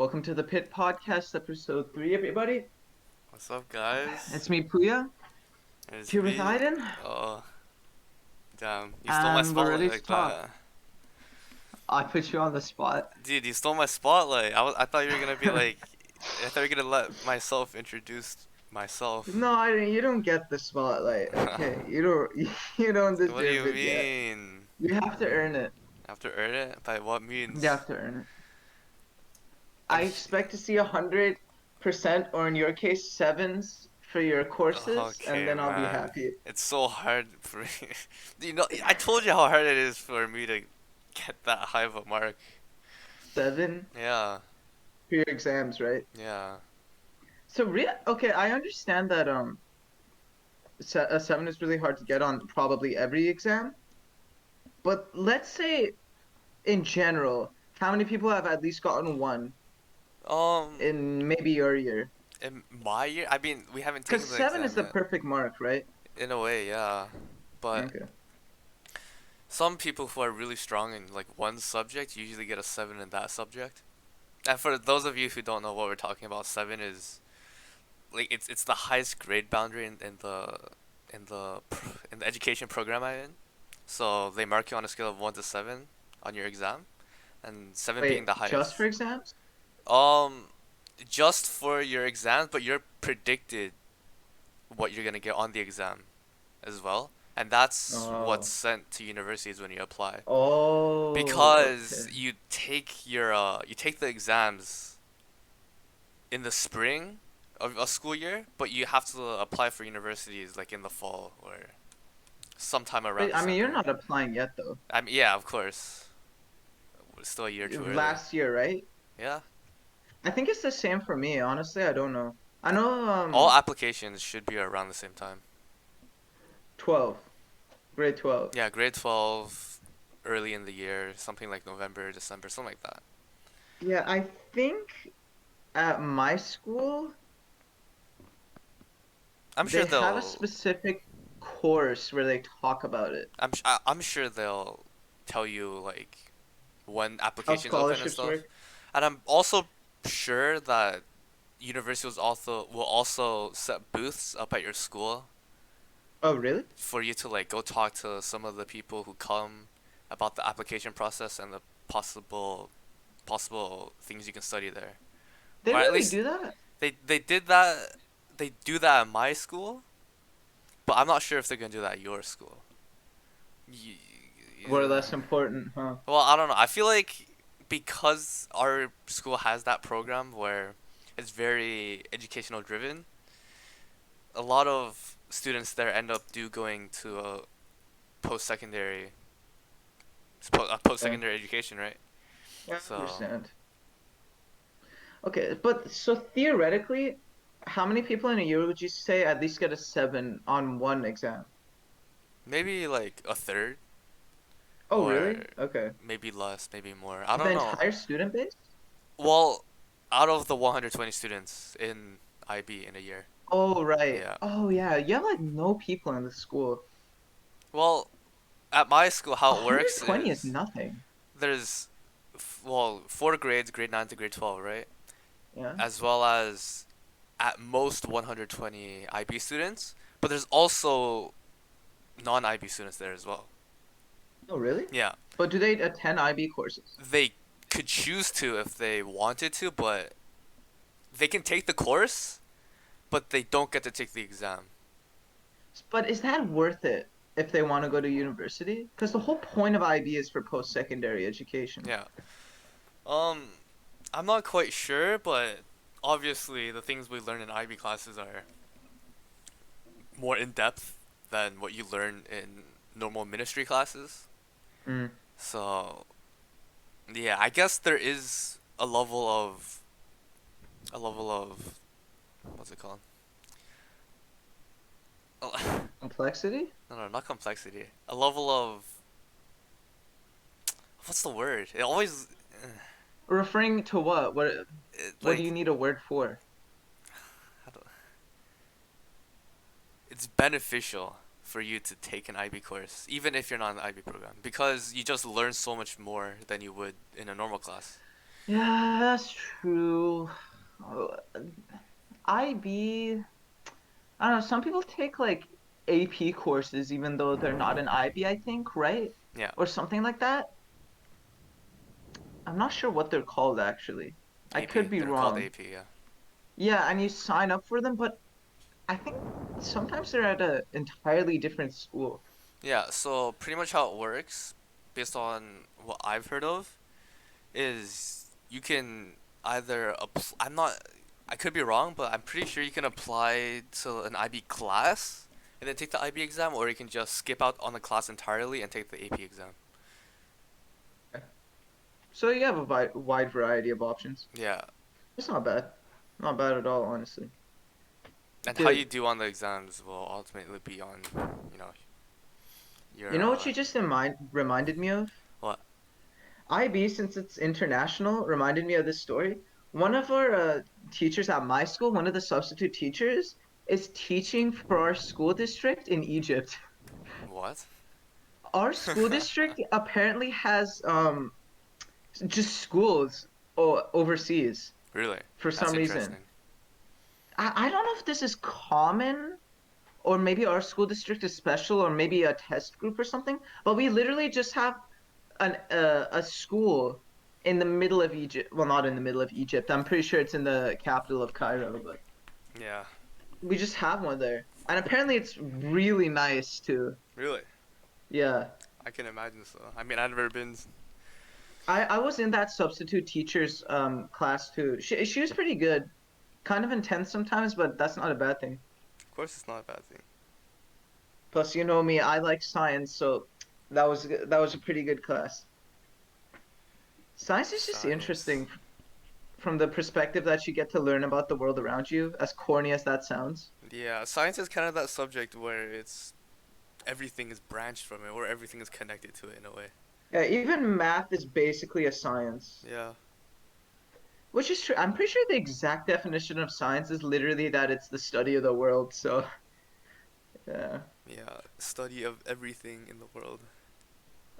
Welcome to the Pit Podcast, episode 3, everybody. What's up, guys? It's me, Puya, It's here with me. Aiden, Oh, damn. You stole my and we're spotlight ready to like talk. that. I put you on the spot. Dude, you stole my spotlight. I thought you were gonna be like. I thought you were gonna let myself introduce myself. No, Aiden, you don't get the spotlight. Okay, you don't, you don't What do deserve you it yet. mean? You have to earn it. I have to earn it? By what You means? have to earn it. I'm. I expect to see 100%, or in your case, sevens for your courses, and Okay, then I'll be man. happy. It's so hard for me. I told you how hard it is for me to get that high of a mark. 7 Yeah, for your exams, right? yeah. So, okay, I understand that a 7 is really hard to get on probably every exam. But let's say in general, how many people have at least gotten one Um, in maybe your year? in my year, I mean, we haven't Because taken the 7 is exam the yet. perfect mark, right? In a way, yeah. But Okay. some people who are really strong in like one subject usually get a 7 in that subject. And for those of you who don't know what we're talking about, 7 is like it's the highest grade boundary in the in the education program I'm in. So they mark you on a scale of 1 to 7 on your exam, and 7 being Wait, the just for highest. exams? Um just for your exams, but you're predicted what you're going to get on the exam as well. And that's what's Oh. sent to universities when you apply. Oh, okay. Because you take the exams in the spring of a school year, but you have to apply for universities like in the fall or sometime around But I mean, you're December. not applying yet though. I mean, yeah, of course. It's still a year too early. Last year, right? Yeah. I think it's the same for me. Honestly, I don't know. I know All applications should be around the same time. 12, grade 12. Yeah, grade 12 early in the year, something like November, December, something like that. Yeah, I think at my school I'm sure they have a they'll specific course where they talk about it. I'm sure they'll tell you like when How applications open and scholarships stuff. work. And I'm also sure that universities will also set booths up at your school Oh, really? for you to like go talk to some of the people who come about the application process and the possible things you can study there. They Or at really least do that? they did that they do that at my school, but I'm not sure if they're gonna do that at your school. Y- Were less important, huh? Well, I don't know. I feel like because our school has that program where it's very educational driven, a lot of students there end up going to a post secondary post Yeah, secondary education, right? yeah, I So understand. Okay, but so theoretically, how many people in a year would you say at least get a 7 on one exam? maybe like a third, Oh, or really? Okay. maybe less, maybe more. I The don't know. entire student base? Well, out of the 120 students in IB in a year. Oh, right. Yeah. Oh, yeah. You have like no people in the school. Well, at my school, how it works 120 is is nothing. there's, well, four grades, grade 9 to grade 12, right? Yeah. As well as at most 120 IB students, but there's also non IB students there as well. Oh, really? Yeah, But do they attend IB courses? they could choose to if they wanted to, but they can take the course, but they don't get to take the exam. But is that worth it if they want to go to university? Because the whole point of IB is for post-secondary education. Yeah. Um, I'm not quite sure, but obviously the things we learn in IB classes are more in depth than what you learn in normal ministry classes. Mm. So yeah, I guess there is a level of what's it called? Oh, Complexity? no, no, not complexity. A level of what's the word? It always Referring to what? What do you like need a word for? how do, it's beneficial for you to take an IB course, even if you're not in the IB program, because you just learn so much more than you would in a normal class. Yeah, that's true. Uh, IB, I don't know, some people take like AP courses even though they're not an IB, I think, right? Yeah, Or something like that. I'm not sure what they're called actually. I AP. could be They're called wrong. AP. Yeah. Yeah, and you sign up for them, but I think sometimes they're at an entirely different school. Yeah. So pretty much how it works, based on what I've heard of, is you can either I'm not. I could be wrong, but I'm pretty sure you can apply to an IB class and then take the IB exam, or you can just skip out on the class entirely and take the AP exam. So you have a wide variety of options. Yeah. It's not bad. Not bad at all, honestly. And how you Dude, do on the exams will ultimately be on, you know, you your know what you just reminded me of? what? IB, since it's international, reminded me of this story. One of our teachers at my school, one of the substitute teachers, is teaching for our school district in Egypt. What? Our school district apparently has just schools overseas Really? for That's some reason. interesting. I don't know if this is common or maybe our school district is special or maybe a test group or something, but we literally just have a school in the middle of Egypt. Well, not in the middle of Egypt. I'm pretty sure it's in the capital of Cairo, but Yeah. we just have one there. And apparently it's really nice too. Really? Yeah. I can imagine so. I mean, I've never been. I was in that substitute teacher's class too. She was pretty good. Kind of intense sometimes, but that's not a bad thing. Of course, it's not a bad thing. Plus, you know me, I like science, so that was a pretty good class. Science is just Science. interesting from the perspective that you get to learn about the world around you, as corny as that sounds. Yeah, science is kind of that subject where it's everything is branched from it, or everything is connected to it in a way. Yeah, even math is basically a science, Yeah. which is true. I'm pretty sure the exact definition of science is literally that it's the study of the world. So, yeah. Yeah. Study of everything in the world.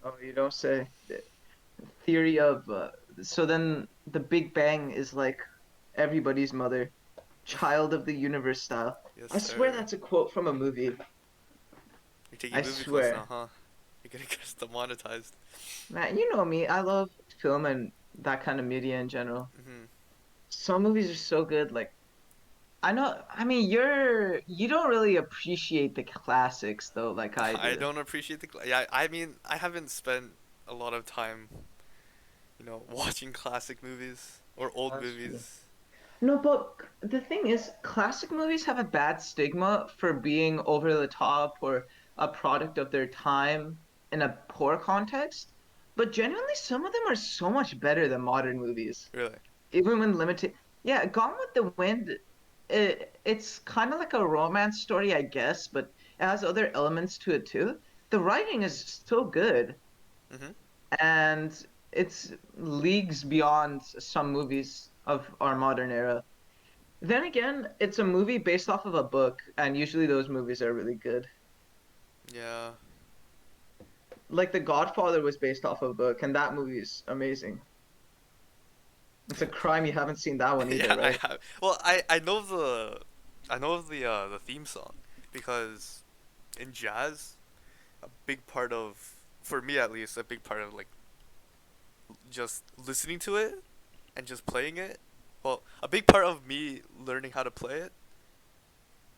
Oh, you don't say. The theory of so then the Big Bang is like everybody's mother, child of the universe style. Yes, I swear sir. that's a quote from a movie. You're taking I movie quotes now, swear. huh? You're gonna get us demonetized. Man, you know me. I love film and that kind of media in general. Hmm. Some movies are so good. Like I know. I mean, you don't really appreciate the classics though, like I I do. don't appreciate the. Yeah, I mean, I haven't spent a lot of time, watching classic movies or old That's true. movies. No, but the thing is, classic movies have a bad stigma for being over the top or a product of their time in a poor context. But genuinely, some of them are so much better than modern movies, Really. even when limited. Yeah, Gone with the Wind, it's kind of like a romance story, I guess, but it has other elements to it too. The writing is so good, Mhm. and it's leagues beyond some movies of our modern era. Then again, it's a movie based off of a book, and usually those movies are really good. Yeah. Like The Godfather was based off of a book, and that movie is amazing. It's a crime you haven't seen that one either, Yeah, I right? have. Well, I know the theme song because in jazz, a big part of, for me at least, a big part of like just listening to it and just playing it. Well, a big part of me learning how to play it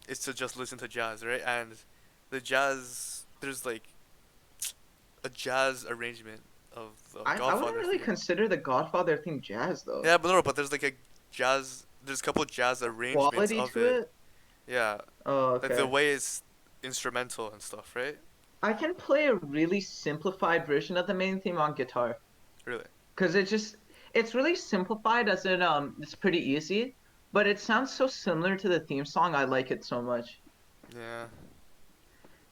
is to just listen to jazz, right? And the jazz, there's like a jazz arrangement of the I wouldn't Godfather really theme. consider the Godfather theme jazz though. Yeah, but no, but there's like a jazz. There's a couple jazz arrangements Quality of to it. it? Yeah, Oh, like the okay. way it's instrumental and stuff, right? I can play a really simplified version of the main theme on guitar. Really. Because it's really simplified as in it's pretty easy, but it sounds so similar to the theme song. I like it so much. Yeah.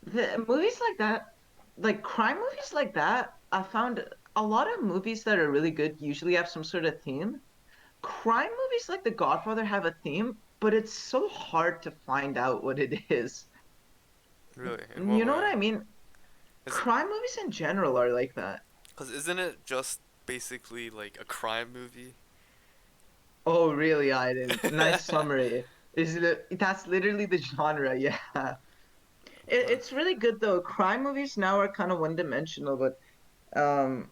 The movies like that, like crime movies like that, I found a lot of movies that are really good usually have some sort of theme. Crime movies like The Godfather have a theme, but it's so hard to find out what it is. Really. In what You know what way? I mean? Is Crime movies in general are like that. because isn't it just basically like a crime movie? Oh, really, Aiden? Nice summary. That's literally the genre, yeah. Uh, It's really good though. Crime movies now are kind of one-dimensional, but um,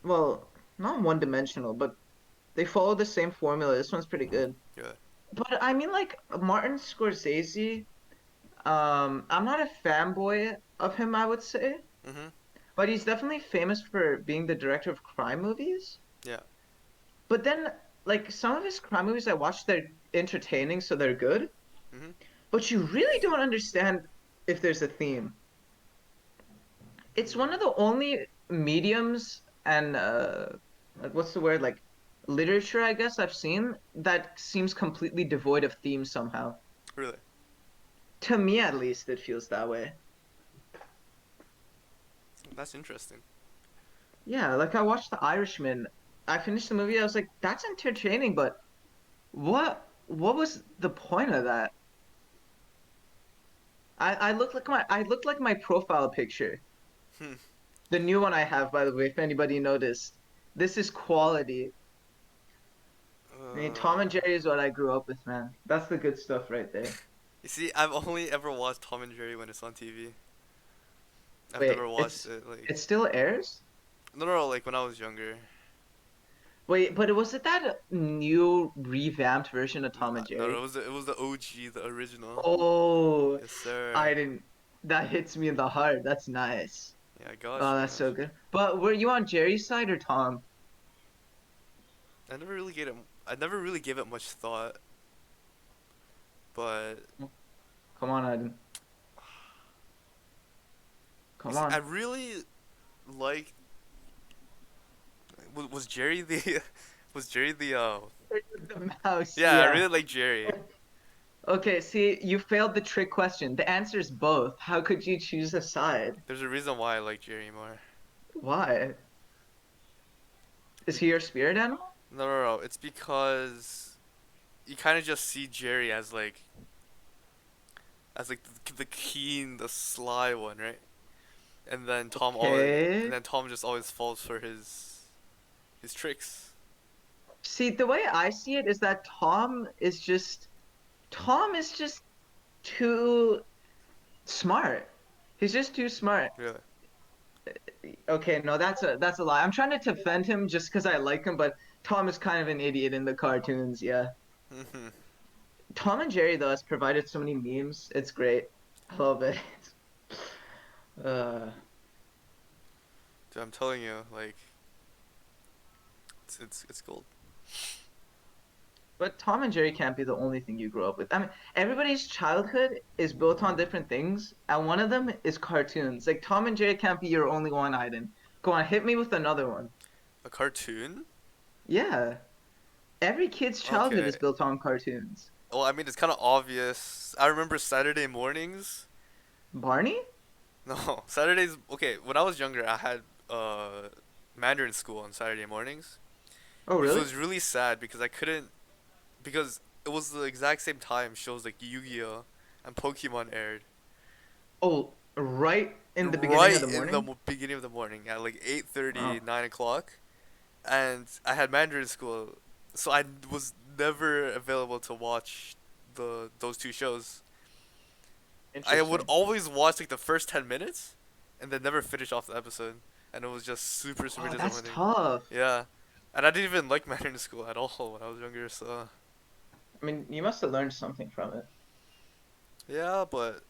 well, not one-dimensional, but they follow the same formula. This one's pretty good. yeah. But I mean, like Martin Scorsese, I'm not a fanboy of him, I would say, Mhm. but he's definitely famous for being the director of crime movies. Yeah. But then, like some of his crime movies I watch, they're entertaining, so they're good. Mhm. But you really don't understand if there's a theme. It's one of Mm, the only mediums and like what's the word, like literature, I guess, I've seen that seems completely devoid of theme somehow. really. To me, at least, it feels that way. That's interesting. Yeah, like I watched The Irishman. I finished the movie. I was like, that's entertaining, but what was the point of that? I looked like my profile picture. Hmm. The new one I have, by the way, if anybody noticed. This is quality. I mean, Tom and Uh, Jerry is what I grew up with, man. That's the good stuff right there. you see, I've only ever watched Tom and Jerry when it's on TV. I've Wait, never watched it's it like it still airs? no, no, no, like when I was younger. Wait, but was it that new revamped version of Tom and No, no, Jerry? it was the OG, the original. Oh, Yes, sir. I didn't. That hits me in the heart. That's nice. Yeah, I got Oh, you, that's got so you. good. But were you on Jerry's side or Tom? I never really gave it much thought, but Come on, Aiden. you Come see, I on. really like was Jerry the was Jerry the The mouse, yeah, I yeah. really like Jerry. Okay, see, you failed the trick question. The answer is both. How could you choose a side? There's a reason why I like Jerry more. Why? Is Be- he your spirit animal? no, no, no, it's because you kind of just see Jerry as like the keen, the sly one, right? And Okay. then Tom just always falls for his tricks. See, the way I see it is that Tom is just too smart. He's just too smart. Really. Okay, no, that's a lie. I'm trying to defend him just because I like him, but Tom is kind of an idiot in the cartoons, yeah. Mhm. Tom and Jerry though has provided so many memes. It's great. I love it. Uh, Dude, I'm telling you, like it's gold. but Tom and Jerry can't be the only thing you grow up with. I mean, everybody's childhood is built on different things, and one of them is cartoons. Like Tom and Jerry can't be your only one, Aiden. Go on, hit me with another one. A cartoon? Yeah, every kid's childhood Okay. is built on cartoons. Well, I mean, it's kind of obvious. I remember Saturday mornings. Barney? No, Saturdays. Okay, when I was younger, I had Mandarin school on Saturday mornings, Oh, which really? was really sad because I couldn't because it was the exact same time shows like Yu-Gi-Oh and Pokemon aired Oh, right in the beginning of right the in the morning? beginning of the morning at like 8:30, Oh, 9 o'clock, and I had Mandarin school, so I was never available to watch the those two shows. I would interesting. always watch like the first 10 minutes, and then never finish off the episode, and it was just super super Oh, that's disappointing. tough. Yeah, and I didn't even like Mandarin school at all when I was younger. So I mean, you must have learned something from it. yeah, but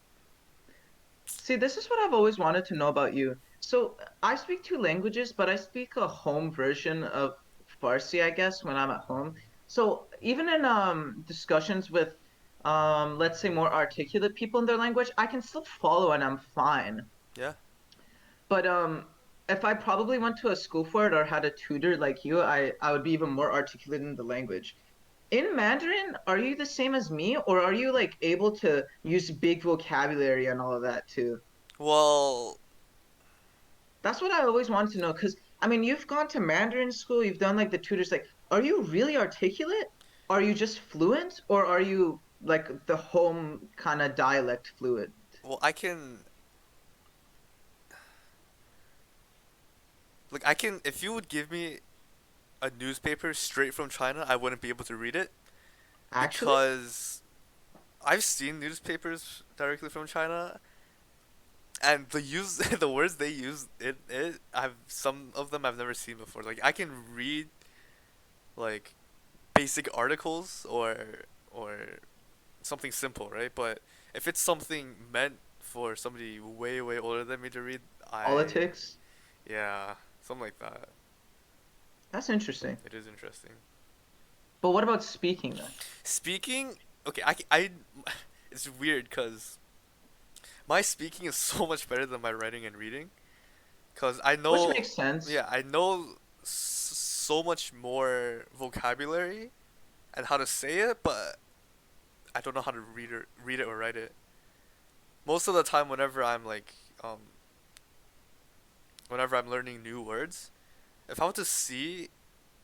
See, this is what I've always wanted to know about you. So, I speak two languages, but I speak a home version of Farsi, I guess, when I'm at home. So, even in discussions with let's say more articulate people in their language, I can still follow and I'm fine. yeah. But if I probably went to a school for it or had a tutor like you, I would be even more articulate in the language. In Mandarin, are you the same as me, or are you like able to use big vocabulary and all of that too? Well, That's what I always wanted to know, because I mean, you've gone to Mandarin school, you've done like the tutors, like, are you really articulate? Are you just fluent, or are you like the home kind of dialect fluent? well, I can like I can if you would give me a newspaper straight from China, I wouldn't be able to read it Actually? because I've seen newspapers directly from China, and the use the words they use I've some of them I've never seen before. Like I can read like basic articles or something simple, right? But if it's something meant for somebody way older than me to read, I Politics? yeah, something like that. That's interesting. It is interesting. But what about speaking then? Speaking, okay, it's weird because my speaking is so much better than my writing and reading. Cause I Which know, makes sense. yeah, I know so much more vocabulary and how to say it, but I don't know how to read it or write it. Most of the time, um, whenever I'm learning new words, if I were to see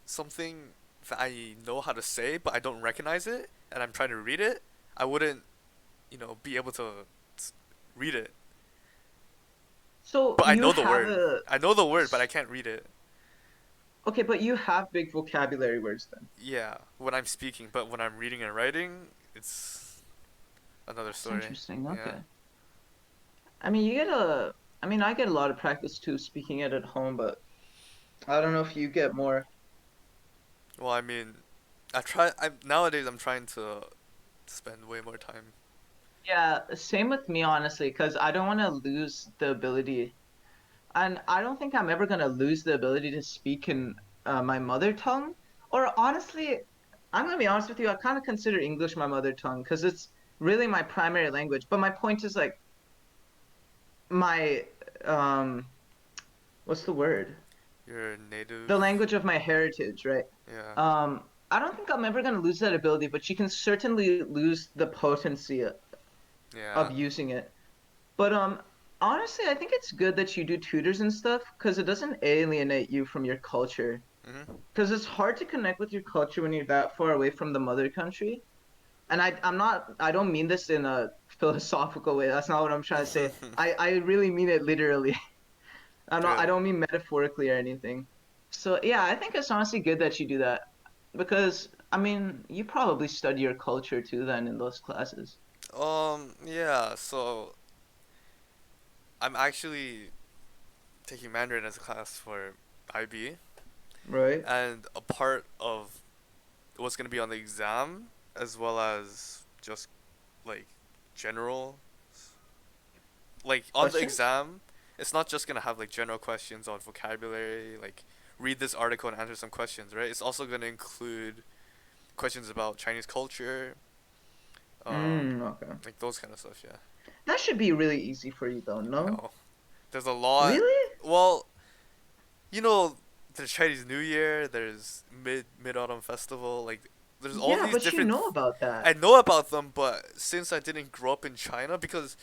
something that I know how to say but I don't recognize it and I'm trying to read it, I wouldn't, be able to read it. So But I you know the have word. a I know the word, but I can't read it. okay, but you have big vocabulary words then. Yeah, when I'm speaking, but when I'm reading and writing, it's another That's story. interesting. Yeah. Okay. I mean, you get a I mean, I get a lot of practice too speaking it at home, but I don't know if you get more. Well, I mean, nowadays I'm trying to spend way more time. Yeah, same with me honestly, because I don't want to lose the ability. And I don't think I'm ever gonna lose the ability to speak in my mother tongue. Or honestly, I'm gonna be honest with you, I kind of consider English my mother tongue because it's really my primary language. But my point is like my um what's the word? You're native. The language of my heritage, right? Yeah. I don't think I'm ever gonna lose that ability, but you can certainly lose the potency Yeah. of using it. But honestly, I think it's good that you do tutors and stuff because it doesn't alienate you from your culture. Mhm. Because it's hard to connect with your culture when you're that far away from the mother country. And I don't mean this in a philosophical way. That's not what I'm trying to say. I really mean it literally. I Really. don't mean metaphorically or anything. So yeah, I think it's honestly good that you do that because I mean, you probably study your culture too then in those classes, Yeah. So I'm actually taking Mandarin as a class for IB, right? and a part of what's gonna be on the exam, as well as just like general, like on the Questions? exam, it's not just gonna have like general questions on vocabulary, like read this article and answer some questions, right? It's also gonna include questions about Chinese culture, Okay. like those kind of stuff. Yeah. That should be really easy for you though, no? No, there's a lot. Really? Well, you know, there's Chinese New Year. There's Mid Autumn Festival. Like, there's all Yeah, these but you different. know about that. I know about them, but since I didn't grow up in China, because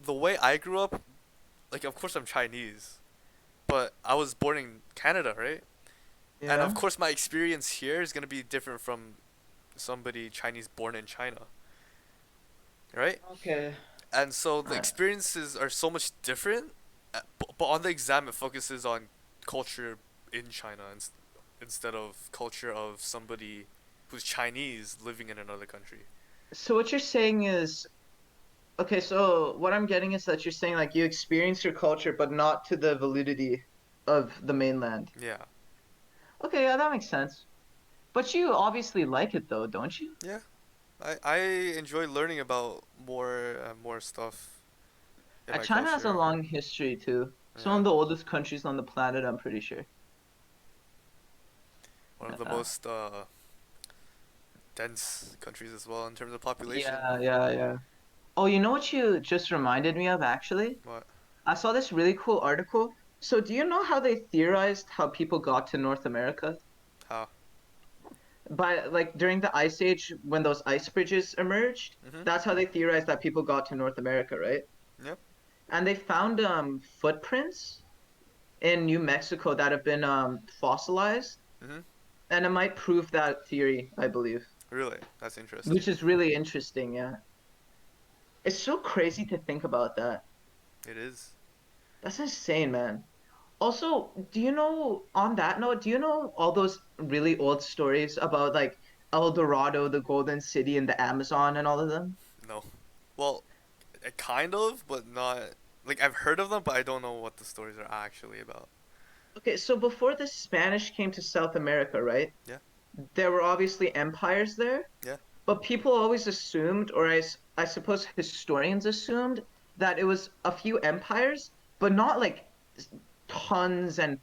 the way I grew up, like, of course I'm Chinese, but I was born in Canada, right? And of Yeah. course my experience here is gonna be different from somebody Chinese born in China, right? Okay. And so the Alright. experiences are so much different. But on the exam, it focuses on culture in China instead of culture of somebody who's Chinese living in another country. So what you're saying is, okay, so what I'm getting is that you're saying like you experience your culture, but not to the validity of the mainland. Yeah, Okay, yeah, that makes sense. But you obviously like it though, don't you? yeah. I enjoy learning about more stuff in my China has a culture. long history too. It's one Yeah, of the oldest countries on the planet, I'm pretty sure. one of the Yeah. most dense countries as well in terms of population. Yeah. Oh, you know what you just reminded me of actually? What? I saw this really cool article. So do you know how they theorized how people got to North America? How? By like during the Ice Age when those ice bridges emerged, Mhm. that's how they theorized that people got to North America, right? Yep. And they found footprints in New Mexico that have been fossilized, Mhm. and it might prove that theory, I believe, Really? That's interesting. which is really interesting, yeah. It's so crazy to think about that. It is. That's insane, man. Also, do you know, on that note, do you know all those really old stories about like El Dorado, the Golden City, and the Amazon and all of them? No. Well, kind of, but not. Like I've heard of them, but I don't know what the stories are actually about. Okay, so before the Spanish came to South America, right? Yeah. There were obviously empires there, Yeah. but people always assumed, or I suppose historians assumed, that it was a few empires, but not like tons and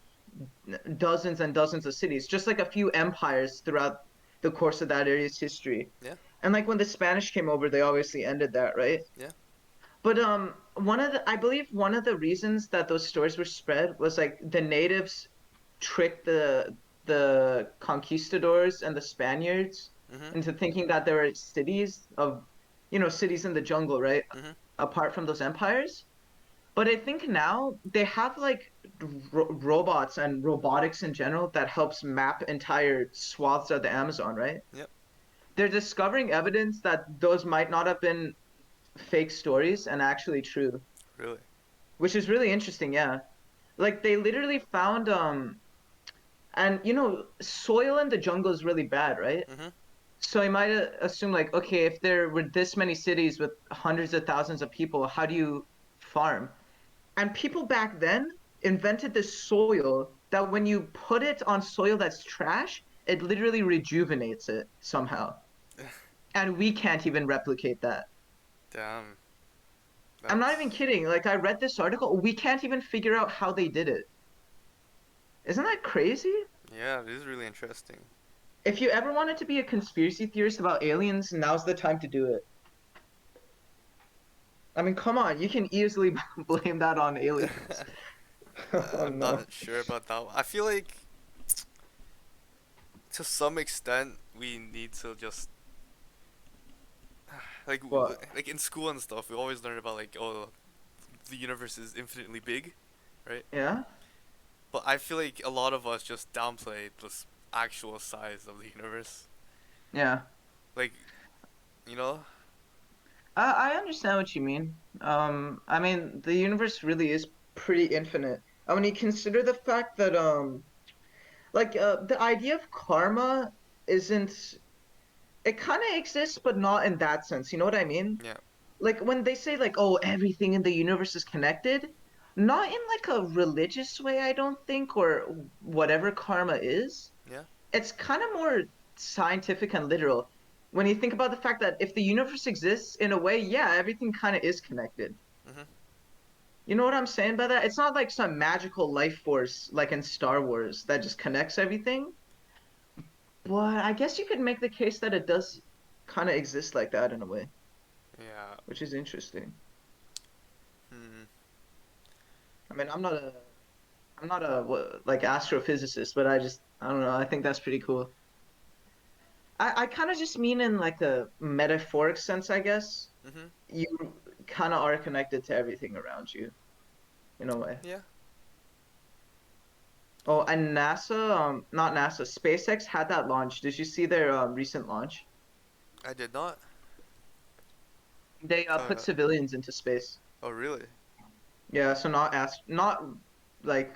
dozens and dozens of cities, just like a few empires throughout the course of that area's history. Yeah. And like when the Spanish came over, they obviously ended that, right? Yeah. But I believe one of the reasons that those stories were spread was like the natives tricked the conquistadors and the Spaniards Mhm. into thinking that there were cities of, cities in the jungle, right? Mhm. Apart from those empires. But I think now they have like robots and robotics in general that helps map entire swaths of the Amazon, right? Yep. They're discovering evidence that those might not have been fake stories and actually true, Really. which is really interesting, yeah. Like they literally found and soil in the jungle is really bad, right? Mhm. So you might assume like, okay, if there were this many cities with hundreds of thousands of people, how do you farm? And people back then invented this soil that when you put it on soil that's trash, it literally rejuvenates it somehow. And we can't even replicate that. Damn. I'm not even That's. kidding. Like I read this article, we can't even figure out how they did it. Isn't that crazy? Yeah, it is really interesting. If you ever wanted to be a conspiracy theorist about aliens, now's the time to do it. I mean, come on, you can easily blame that on aliens. Oh I'm no. not sure about that one. I feel like to some extent we need to just What? like in school and stuff we always learn about like oh the universe is infinitely big, right? Yeah? But I feel like a lot of us just downplay the actual size of the universe. Yeah. Like, you know? I understand what you mean. I mean, the universe really is pretty infinite. When you consider the fact that the idea of karma isn't it kind of exists, but not in that sense. You know what I mean? Yeah. Like when they say like, oh, everything in the universe is connected, not in like a religious way, I don't think, or whatever karma is. Yeah. It's kind of more scientific and literal. When you think about the fact that if the universe exists in a way, yeah, everything kind of is connected. Mhm. You know what I'm saying by that? It's not like some magical life force like in Star Wars that just connects everything. But I guess you could make the case that it does kind of exist like that in a way, Yeah. which is interesting. Hmm. I mean, I'm not a like astrophysicist, but I don't know. I think that's pretty cool. I kind of just mean in like a metaphoric sense, I guess. Mhm. You kind of are connected to everything around you in a way. Yeah. Oh, and NASA, not NASA, SpaceX had that launch. Did you see their recent launch? I did not. They put civilians into space. Oh really? Yeah, so not like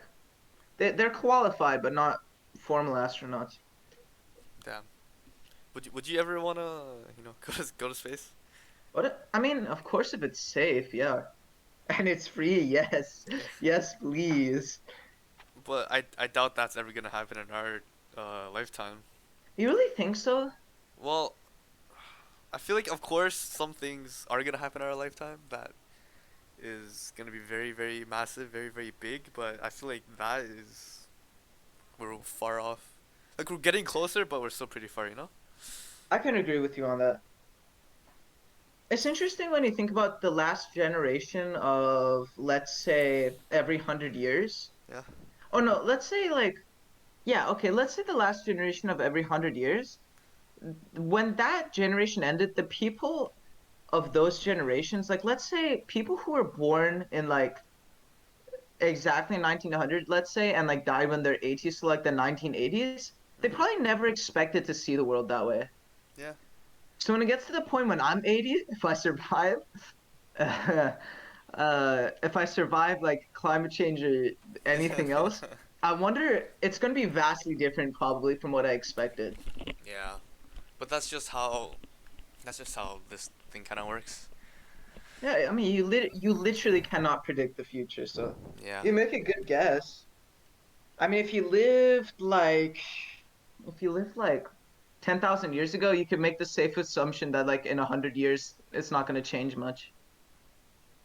they're qualified, but not formal astronauts. Damn. Would you ever wanna go to space? I mean, of course, if it's safe, yeah, and it's free, yes, yes, please. But I doubt that's ever gonna happen in our lifetime. You really think so? Well, I feel like of course some things are gonna happen in our lifetime that is gonna be very very massive, very very big. But I feel like that is we're far off. Like we're getting closer, but we're still pretty far. You know? I can agree with you on that. It's interesting when you think about the last generation of, let's say, every 100 years. Yeah. Oh no, let's say like, yeah, okay, let's say the last generation of every 100 years. When that generation ended, the people of those generations, like let's say people who were born in like exactly 1900, let's say, and like died when they're 80s, so like the 1980s, they Mhm. probably never expected to see the world that way. Yeah. So when it gets to the point when I'm 80, if I survive, if I survive like climate change or anything else, I wonder it's going to be vastly different probably from what I expected. Yeah, but that's just how this thing kind of works. Yeah, I mean, you literally cannot predict the future, so Yeah. you make a good guess. I mean, if you lived like 10,000 years ago, you could make the safe assumption that like in 100 years, it's not going to change much.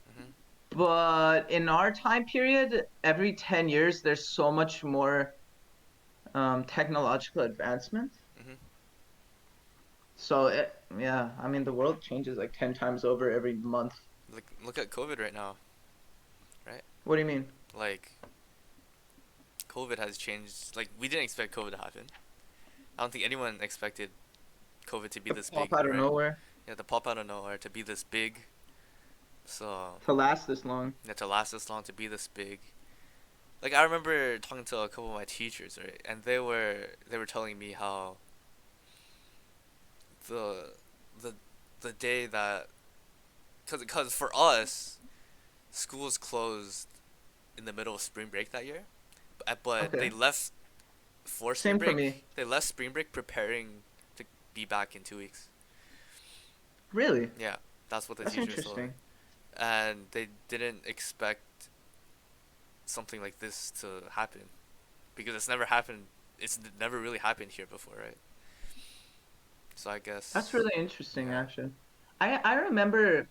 Mhm. But in our time period, every 10 years, there's so much more technological advancement. Mhm. So yeah, I mean, the world changes like 10 times over every month. Like look at COVID right now, right? What do you mean? Like COVID has changed. Like we didn't expect COVID to happen. I don't think anyone expected COVID to be To this pop big, out of right? nowhere, Yeah, to pop out of nowhere, to be this big. So to last this long. yeah, to last this long, to be this big. Like I remember talking to a couple of my teachers, right? And they were telling me how the the the day that cause for us schools closed in the middle of spring break that year, but they Okay. left for spring Same for break. me. They left spring break preparing to be back in 2 weeks. Really? Yeah, that's what the That's teachers told me, interesting. and they didn't expect something like this to happen because it's never happened. It's never really happened here before, right? So I That's guess, really interesting, yeah, actually. I remember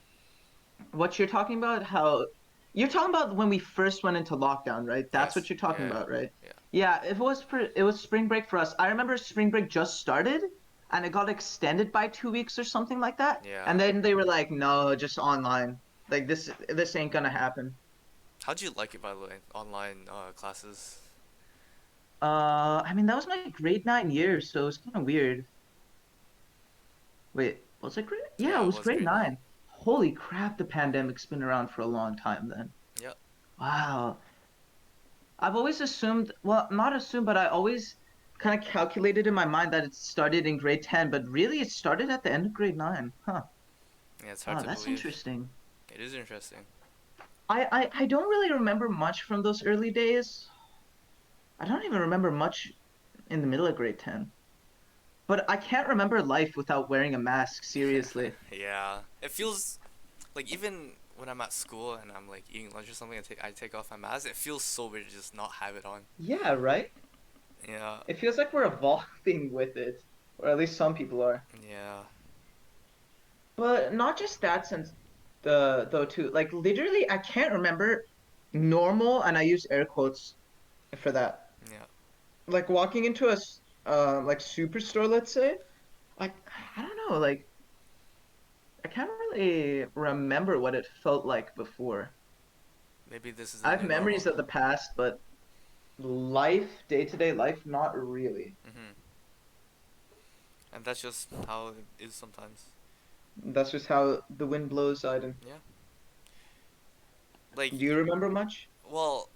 what you're talking about, how you're talking about when we first went into lockdown, right? That's what yes, you're talking yeah, about, right? yeah, Yeah, it was spring break for us. I remember spring break just started and it got extended by 2 weeks or something like that. And yeah. then they were like, no, just online. Like this ain't gonna happen. How'd you like it, by the way, online classes? I mean that was my grade 9 year, so it was kind of weird. Wait, was it grade? Yeah, it Yeah, it was was grade grade 9. 9. Holy crap, the pandemic's been around for a long time then. Yep. Wow. I've always assumed, well, not assumed, but I always kind of calculated in my mind that it started in grade 10, but really it started at the end of grade 9. Huh. Yeah, it's hard Wow, to that's believe. interesting. It is interesting. I don't really remember much from those early days. I don't even remember much in the middle of grade 10. But I can't remember life without wearing a mask, seriously. Yeah, it feels like even when I'm at school and I'm like eating lunch or something, I take off my mask. It feels so weird to just not have it on. Yeah, right? Yeah, It feels like we're evolving with it, or at least some people are. yeah, But not just that sense, though too. Like literally, I can't remember normal, and I use air quotes for that. yeah. Like walking into like superstore, let's say. Like I don't know, like I can't really remember what it felt like before. Maybe this is I the have new normal. memories of the past, but life, day-to-day life, not really. Hmm. And that's just how it is sometimes. That's just how the wind blows, Aiden. Yeah. Like, Do you remember much? well,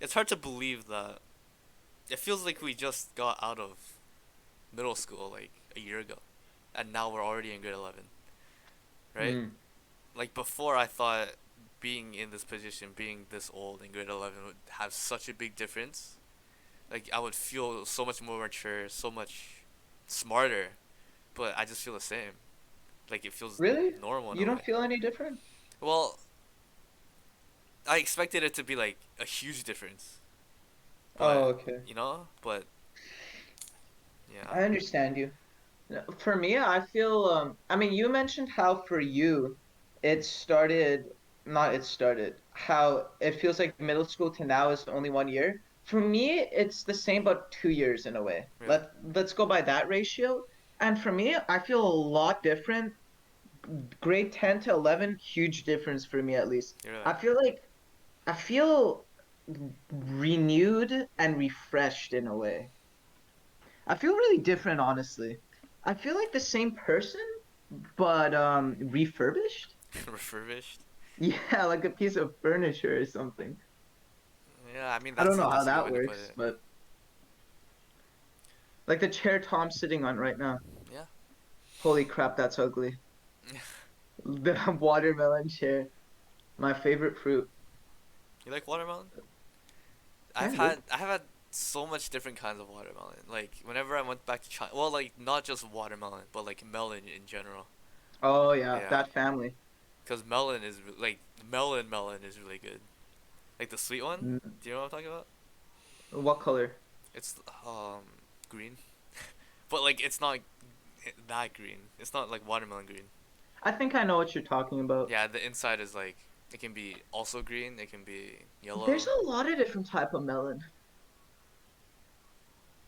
it's hard to believe that it feels like we just got out of middle school like a year ago, and now we're already in grade 11, right? Mm. Like before, I thought being in this position, being this old in grade 11 would have such a big difference. Like I would feel so much more mature, so much smarter, but I just feel the same. Like it feels Really? normal in You a don't way. feel any different? Well, I expected it to be like a huge difference, Oh, but okay. but yeah, I understand you. For me, I feel I mean, you mentioned how for you it started not it started, how it feels like middle school to now is only 1 year. For me, it's the same but 2 years in a way. really, Let's go by that ratio. And for me, I feel a lot different. Grade 10 to 11, huge difference for me at least. really, I feel like I feel renewed and refreshed in a way. I feel really different, honestly. I feel like the same person, but refurbished. refurbished. Yeah, like a piece of furniture or something. Yeah, I mean I don't know how that's a good that way to put works, it. but like the chair Tom's sitting on right now. Yeah. Holy crap, that's ugly. The watermelon chair. My favorite fruit. You like watermelon? Kind of. I have had so much different kinds of watermelon. Like whenever I went back to China, well, like not just watermelon, but like melon in general. Oh yeah, Yeah, that family. because melon is like melon is really good. Like the sweet one. Mm. Do you know what I'm talking about? What color? It's green, but like it's not that green. It's not like watermelon green. I think I know what you're talking about. Yeah, the inside is like it can be also green. It can be There's yellow. a lot of different type of melon,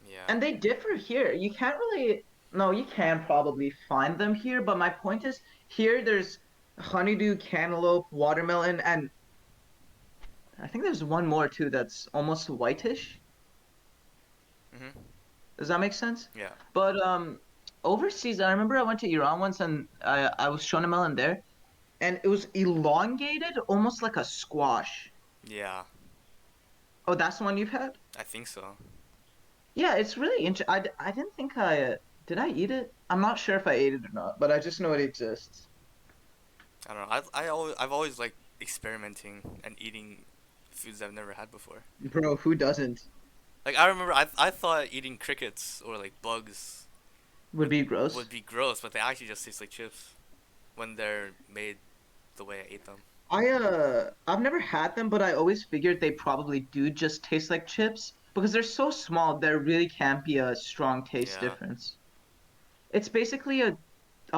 Yeah. and they differ here. You can't really. No, you can probably find them here, but my point is here there's honeydew, cantaloupe, watermelon, and I think there's one more too that's almost whitish. Mhm. Does that make sense? Yeah. But overseas, I remember I went to Iran once and I was shown a melon there, and it was elongated, almost like a squash. Yeah. Oh, that's the one you've had? I think so. Yeah, it's really interesting. I didn't think did I eat it? I'm not sure if I ate it or not, but I just know it exists. I don't know. I've always liked experimenting and eating foods I've never had before. Bro, who doesn't? Like I remember I thought eating crickets or like bugs Would would be gross. would be gross, but they actually just taste like chips when they're made the way I ate them. I've never had them, but I always figured they probably do just taste like chips because they're so small, there really can't be a strong taste Yeah. difference. It's basically a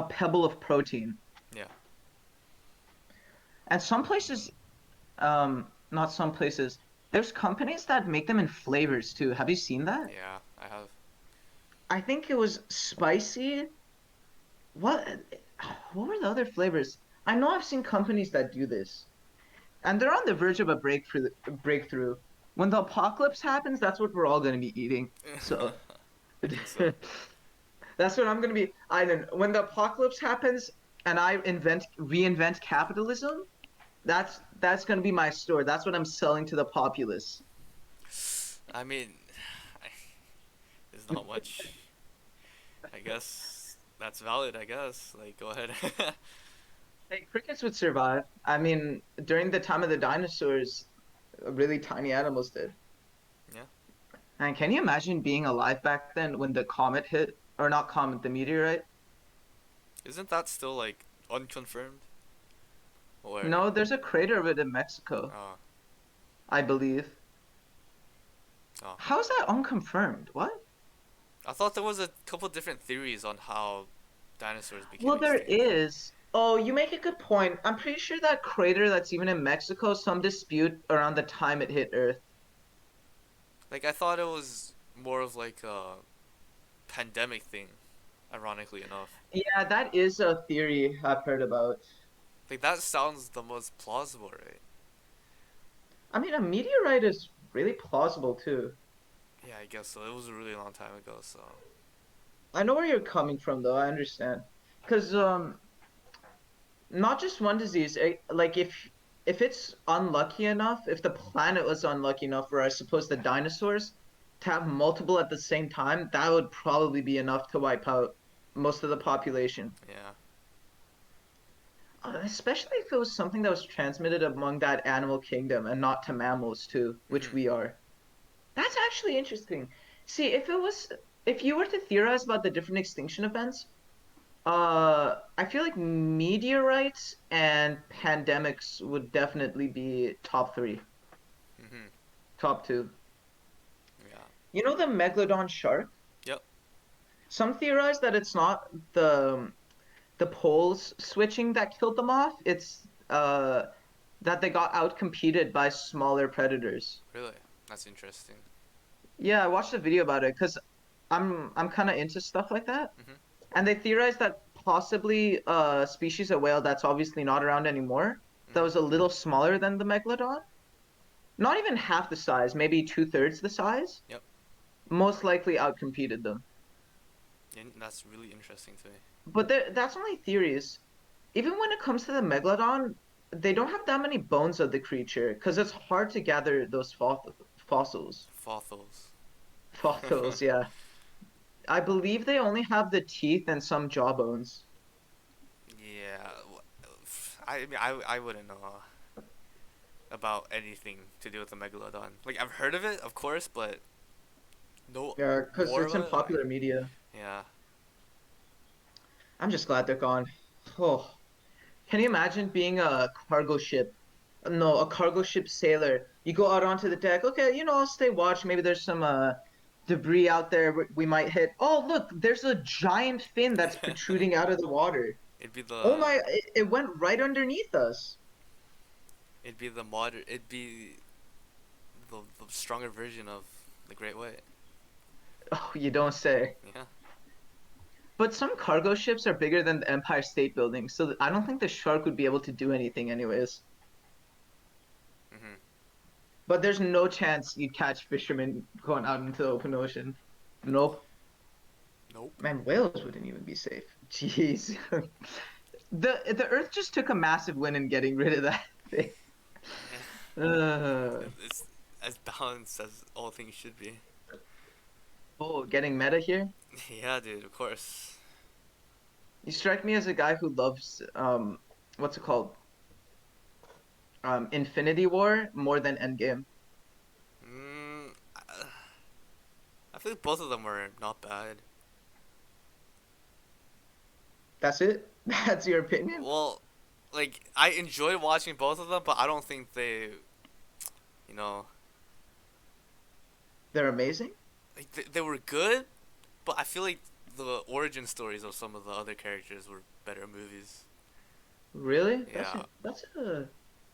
pebble of protein. Yeah. And some places, not some places, there's companies that make them in flavors too. Have you seen that? Yeah, I have. I think it was spicy. What what were the other flavors? I know I've seen companies that do this, and they're on the verge of a breakthrough. When the apocalypse happens, that's what we're all going to be eating. So I think so. that's what I'm going to be. I don't. When the apocalypse happens and I reinvent capitalism, that's going to be my store. That's what I'm selling to the populace. I mean, I, there's not much. I guess that's valid. I guess. Like, go ahead. Hey, crickets would survive. I mean, during the time of the dinosaurs, really tiny animals did. Yeah. And can you imagine being alive back then when the comet hit, or not comet, the meteorite? Isn't that still like unconfirmed? Or No, there's a crater of it in Mexico, oh I believe. oh, How is that unconfirmed? What? I thought there was a couple different theories on how dinosaurs became Well, there extinct. is. Oh, you make a good point. I'm pretty sure that crater that's even in Mexico, some dispute around the time it hit Earth. Like I thought it was more of like a pandemic thing, ironically enough. Yeah, that is a theory I've heard about. Like that sounds the most plausible, right? I mean, a meteorite is really plausible too. Yeah, I guess so. It was a really long time ago, so I know where you're coming from, though. I understand. Because not just one disease. Like if it's unlucky enough, if the planet was unlucky enough, or I suppose the dinosaurs, to have multiple at the same time, that would probably be enough to wipe out most of the population. yeah. Especially if it was something that was transmitted among that animal kingdom and not to mammals too, which Mhm. we are. That's actually interesting. See, if you were to theorize about the different extinction events, I feel like meteorites and pandemics would definitely be top three, Mhm. top two. Yeah. You know the Megalodon shark? Yep. Some theorize that it's not the poles switching that killed them off. It's that they got outcompeted by smaller predators. Really. That's interesting. Yeah, I watched a video about it because I'm kind of into stuff like that. Mhm. And they theorized that possibly a species of whale that's obviously not around anymore, that Mhm. was a little smaller than the megalodon, not even half the size, maybe two-thirds the size, Yep. most likely outcompeted them. That's really interesting to me. But that's only theories. Even when it comes to the megalodon, they don't have that many bones of the creature because it's hard to gather those fossils. Fossils. Fossils, yeah. I believe they only have the teeth and some jaw bones. Yeah. I mean, I wouldn't know. about anything to do with the megalodon. Like I've heard of it, of course, but no Yeah, because more it's in about it. Like, popular media. yeah. I'm just glad they're gone. Oh, can you imagine being a cargo ship? No, a cargo ship sailor. You go out onto the deck. Okay, I'll stay watch. Maybe there's some debris out there we might hit. Oh, look, there's a giant fin that's protruding out of the water. it'd be Oh the my, it went right underneath us. it'd be the modern. It'd be the stronger version of the Great White. Oh, you don't say. Yeah. But some cargo ships are bigger than the Empire State Building, so I don't think the shark would be able to do anything anyways. Mhm. But there's no chance you'd catch fishermen going out into the open ocean. Nope. Nope. Man, whales wouldn't even be safe. Jeez. The Earth just took a massive win in getting rid of that thing. Yeah. Uh, It's as balanced as all things should be. oh, getting meta here. Yeah, dude. Of course. You strike me as a guy who loves what's it called? Infinity War more than Endgame. I feel like both of them were not bad. That's it? That's your opinion? Well, like I enjoyed watching both of them, but I don't think you know, They're amazing? like they were good, but I feel like the origin stories of some of the other characters were better movies. Really? Yeah,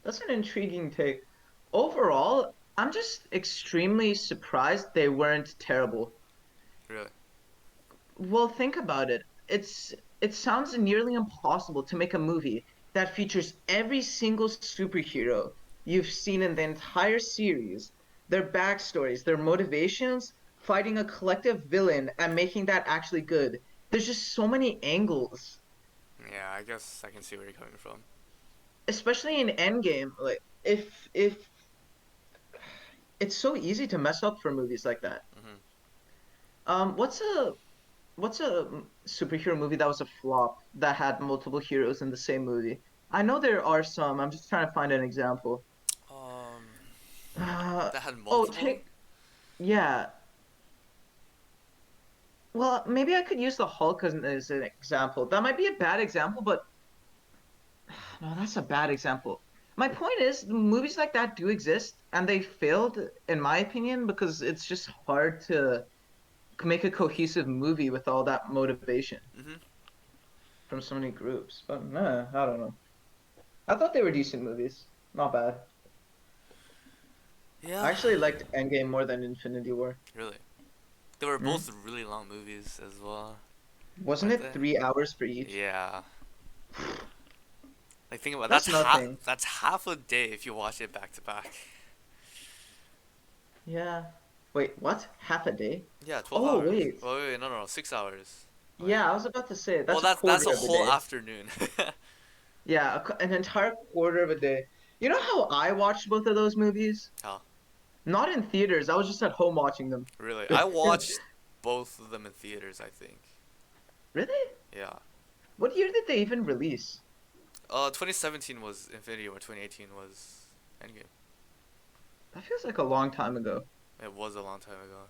That's an intriguing take. Overall, I'm just extremely surprised they weren't terrible. really. Well, think about it. It sounds nearly impossible to make a movie that features every single superhero you've seen in the entire series, their backstories, their motivations, fighting a collective villain and making that actually good. There's just so many angles, Yeah, I guess I can see where you're coming from. especially in Endgame. Like if it's so easy to mess up for movies like that. Hmm. Um, what's a what's a superhero movie that was a flop that had multiple heroes in the same movie? I know there are some. I'm just trying to find an example. Um, Uh, that had oh, multiple. take yeah. Well, maybe I could use the Hulk as an example. That might be a bad example, but no, that's a bad example. My point is, movies like that do exist, and they failed, in my opinion, because it's just hard to make a cohesive movie with all that motivation Hmm. from so many groups. But nah, I don't know. I thought they were decent movies. Not bad. I Yeah, actually liked Endgame more than Infinity War. really. They were Hmm? both really long movies as well, Wasn't weren't it they? 3 hours for each? Yeah. Like think about That's nothing. that's half a day if you watch it back to back. Yeah. Wait, what? Half a day? Yeah, 12 Oh, hours. wait. Wait, no, no, no, 6 hours. Like, Yeah, I was about to say well, that's a that's a quarter of a whole day. afternoon. Yeah, an entire quarter of a day. You know how I watched both of those movies? How? Not in theaters. I was just at home watching them. Really? I watched both of them in theaters, I think. Really? Yeah. What year did they even release? 2017 was Infinity War, 2018 was Endgame. That feels like a long time ago. It was a long time ago.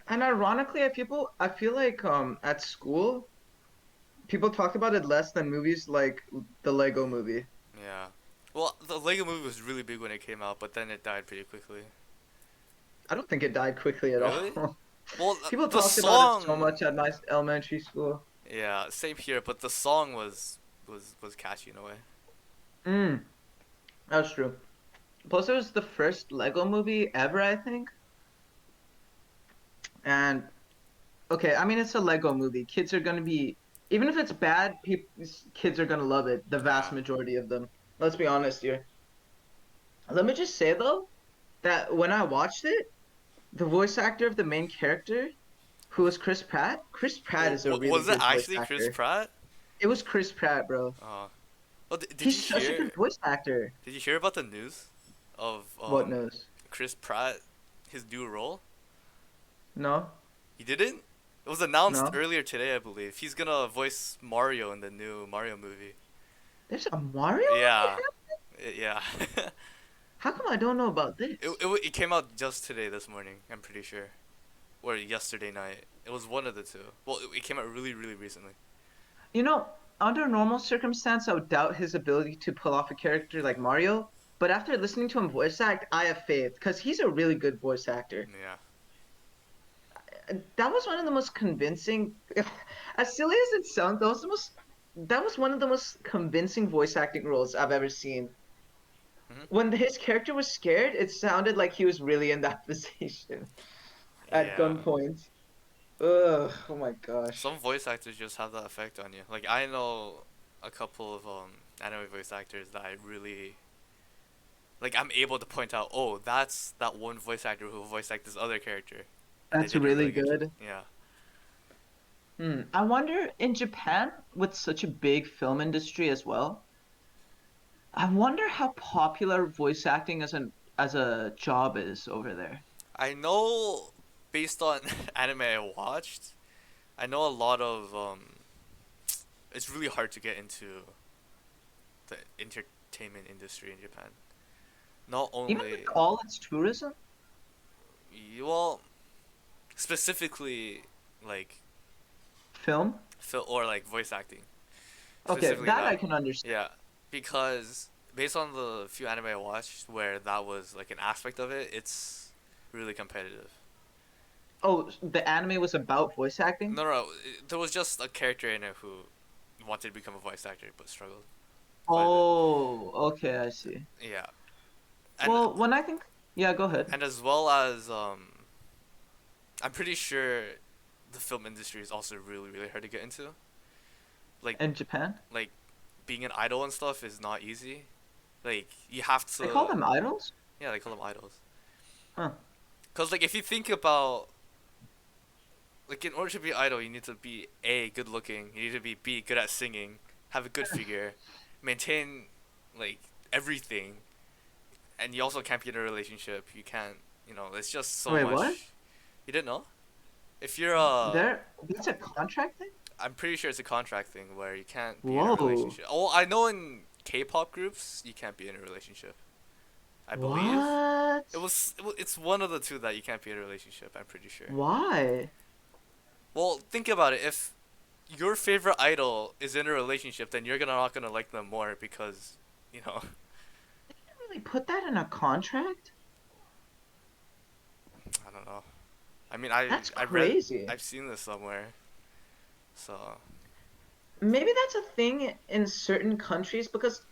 And ironically, I feel like at school people talked about it less than movies like the Lego movie. Yeah. Well, the Lego movie was really big when it came out, but then it died pretty quickly. I don't think it died quickly at Really? all. Well, People the talked about it so song. much at my elementary school. Yeah, same here, but the song was catchy in a way. Mm, that's true. Plus, it was the first Lego movie ever, I think. And okay, I mean, it's a Lego movie. Kids are gonna be, even if it's bad, kids are gonna love it. The vast Yeah. majority of them. Let's be honest here. Let me just say though that when I watched it, the voice actor of the main character, who was Chris Pratt, Chris Pratt Oh, is a really was it good voice actually Chris actor. Pratt? It was Chris Pratt, bro. Oh. Oh, He's such a good voice actor. did you hear about the news of What knows? Chris Pratt, his new role? No, You didn't? It was announced no. earlier today, I believe. He's gonna voice Mario in the new Mario movie. There's a Mario movie Yeah, happening? yeah. How come I don't know about It, this? it it came out just today, this morning. I'm pretty sure, or yesterday night. It was one of the two. Well, it came out really, really recently. You know, under normal circumstance, I would doubt his ability to pull off a character like Mario. But after listening to him voice act, I have faith because he's a really good voice actor. Yeah. That was one of the most convincing, as silly as it sounds, that was one of the most convincing voice acting roles I've ever seen. Hmm. When his character was scared, it sounded like he was really in that position at Yeah. gunpoint. Ugh, oh my gosh. Some voice actors just have that effect on you. Like I know a couple of anime voice actors that I really like. I'm able to point out, oh, that's that one voice actor who voiced like this other character, and they That's did a really really good job. good. Yeah. I wonder in Japan, with such a big film industry as well, I wonder how popular voice acting as a job is over there. I know based on anime I watched, I know a lot of it's really hard to get into the entertainment industry in Japan. Not Even with only all its tourism, well, specifically like film. film or like voice acting. Okay, Specifically that I that. can understand. Yeah, because based on the few anime I watched where that was like an aspect of it, it's really competitive. Oh, the anime was about voice acting? No, there was just a character in it who wanted to become a voice actor but struggled quite a bit. Oh, okay, I see. Yeah, and Well, when I think, yeah, go ahead. and as well as I'm pretty sure the film industry is also really really hard to get into. Like In Japan, like being an idol and stuff is not easy. Like you have they call to, them idols? yeah, they call them idols. Huh. Cause like if you think about like in order to be idol, you need to be a good looking. You need to be b good at singing, have a good figure, maintain like everything, and you also can't be in a relationship. You can't, it's just so Wait, what? much. You didn't know? If you're That's a contract thing? I'm pretty sure it's a contract thing where you can't be in a Whoa. relationship. Oh, I know in K-pop groups you can't be in a relationship. I believe What? it's one of the two that you can't be in a relationship. I'm pretty sure. Why? Well, think about it. If your favorite idol is in a relationship, then you're not gonna like them more because, you know, Really put that in a contract? I don't know. I mean, I That's I read crazy. I've seen this somewhere. So Maybe that's a thing in certain countries because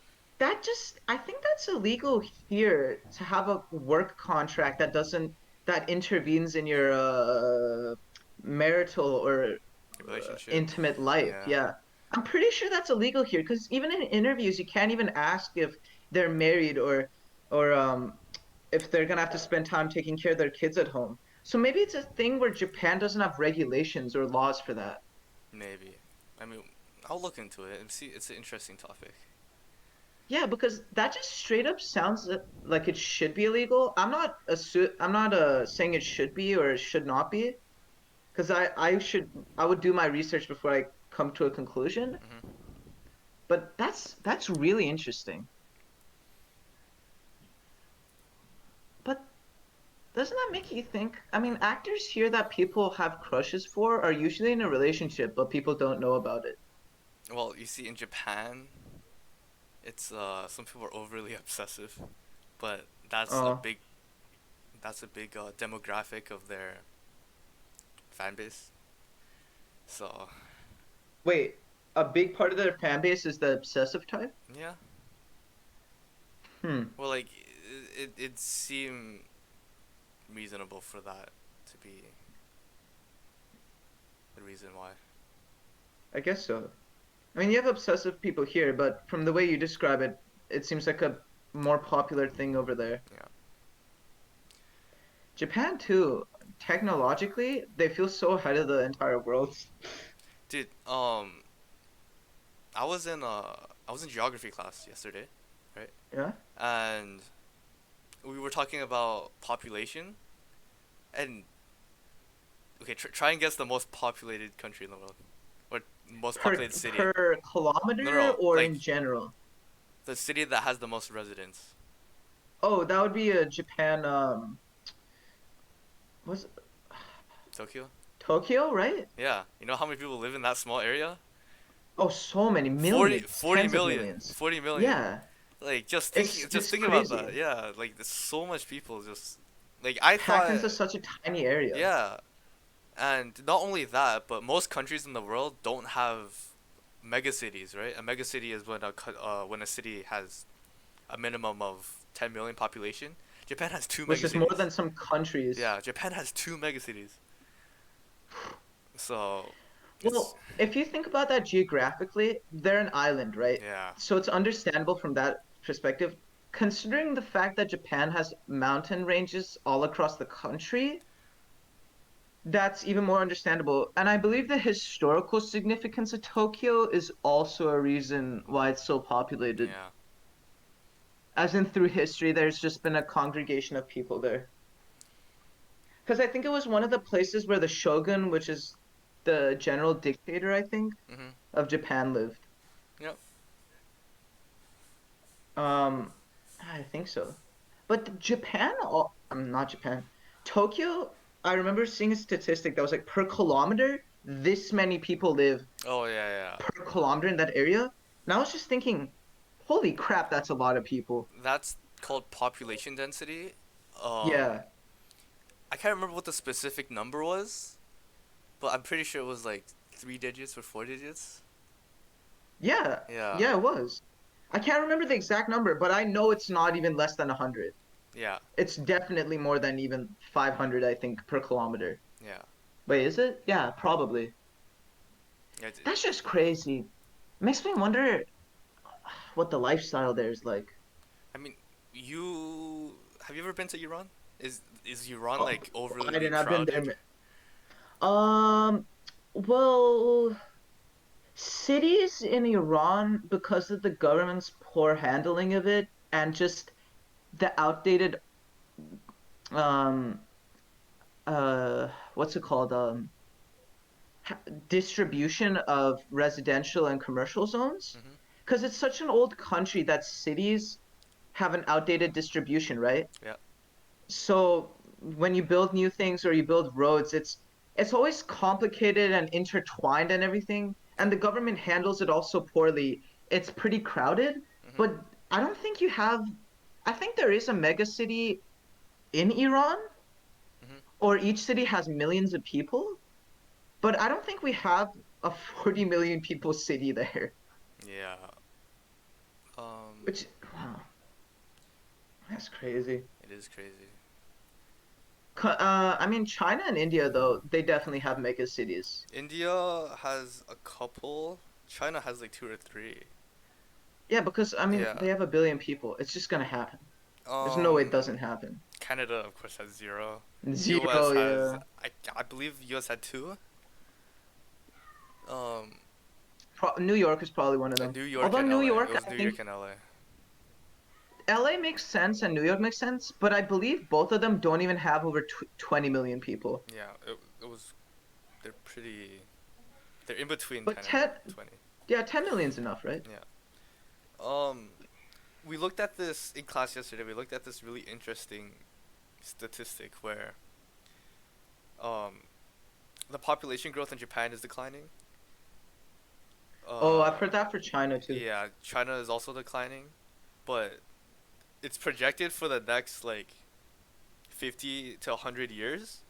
I think that's illegal here to have a work contract that intervenes in your marital or relationship, intimate life. yeah, Yeah. I'm pretty sure that's illegal here because even in interviews you can't even ask if they're married or if they're gonna have to spend time taking care of their kids at home. So maybe it's a thing where Japan doesn't have regulations or laws for that. maybe. I mean, I'll look into it and see. It's an interesting topic. Yeah, because that just straight up sounds like it should be illegal. I'm not saying it should be or it should not be, because I would do my research before I come to a conclusion. Hmm. But that's really interesting. But doesn't that make you think? I mean, actors here that people have crushes for are usually in a relationship, but people don't know about it. Well, you see, in Japan, it's some people are overly obsessive, but Oh, that's a big demographic of their fan base. So wait, a big part of their fan base is the obsessive type? yeah, Hmm, well, like it seemed reasonable for that to be the reason why. I guess so. I mean, you have obsessive people here, but from the way you describe it, it seems like a more popular thing over there. Yeah, Japan too, technologically, they feel so ahead of the entire world. dude. I was in geography class yesterday, right? Yeah? And we were talking about population, and okay, try and guess the most populated country in the world, or most populated city. Per No, kilometer no, or like in general? the city that has the most residents. Oh, that would be a Japan. Was Tokyo. Tokyo, right? Yeah, you know how many people live in that small area? Oh, so many 40, millions, 40 tens of million, millions. 40 million. Yeah, Like just it's thinking about crazy. that. Yeah, like there's so much people just like I Packed thought. into such a tiny area. Yeah, and not only that, but most countries in the world don't have megacities, right? A megacity is when a city has a minimum of 10 million population. Japan has two Which is more megacities. than some countries. Yeah, Japan has two megacities. So it's Well, if you think about that geographically, they're an island, right? yeah, So it's understandable from that perspective. Considering the fact that Japan has mountain ranges all across the country, that's even more understandable. And I believe the historical significance of Tokyo is also a reason why it's so populated. yeah. As in, through history, there's just been a congregation of people there. Because I think it was one of the places where the shogun, which is the general dictator, I think, Mhm. of Japan lived. Yep. Um, I think so. But Japan, oh, not Japan. Tokyo, I remember seeing a statistic that was like per kilometer, this many people live Oh yeah, yeah. per kilometer in that area. And I was just thinking, holy crap, that's a lot of people. That's called population density. Um, Yeah. I can't remember what the specific number was, but I'm pretty sure it was like 3 digits or 4 digits. Yeah. Yeah, Yeah, it was. I can't remember the exact number, but I know it's not even less than 100. yeah, It's definitely more than even 500, I think, per kilometer. yeah. Wait, is it? Yeah, probably. Yeah, That's just crazy. Makes me wonder what the lifestyle there is like. I mean, you have you ever been to Iran? Is Iran Oh, like overly Biden, I've been crowded? there. Um, well, cities in Iran, because of the government's poor handling of it and just the outdated, um, what's it called? Distribution of residential and commercial zones. Mhm. Because it's such an old country that cities have an outdated distribution, right? Yeah. So when you build new things or you build roads, it's always complicated and intertwined and everything, and Yeah. the government handles it all so poorly. It's pretty crowded, Mhm. but I don't think you have. I think there is a mega city in Iran, Mhm. or each city has millions of people, but I don't think we have a 40 million people city there. Yeah. Um, Which, wow, that's crazy. it is crazy. I mean, China and India, though, they definitely have mega cities. India has a couple. China has like two or three. Yeah, because I mean, Yeah. they have a billion people. It's just gonna happen. There's no way it Um, doesn't happen. Canada of course has zero. U.S. Zero, has yeah. I believe U.S. had two. Um, New York is probably one of them. New York Although and New L.A. It York, was I New think York and L.A. LA makes sense and New York makes sense, but I believe both of them don't even have over tw 20 million people. Yeah, it was. They're pretty. They're in between But 10 and 10, 20. yeah, 10 million's enough, right? Yeah. Um, we looked at this in class yesterday. We looked at this really interesting statistic where um the population growth in Japan is declining. Oh, I've Uh, heard that for China too. yeah, China is also declining, but it's projected for the next like 50 to 100 years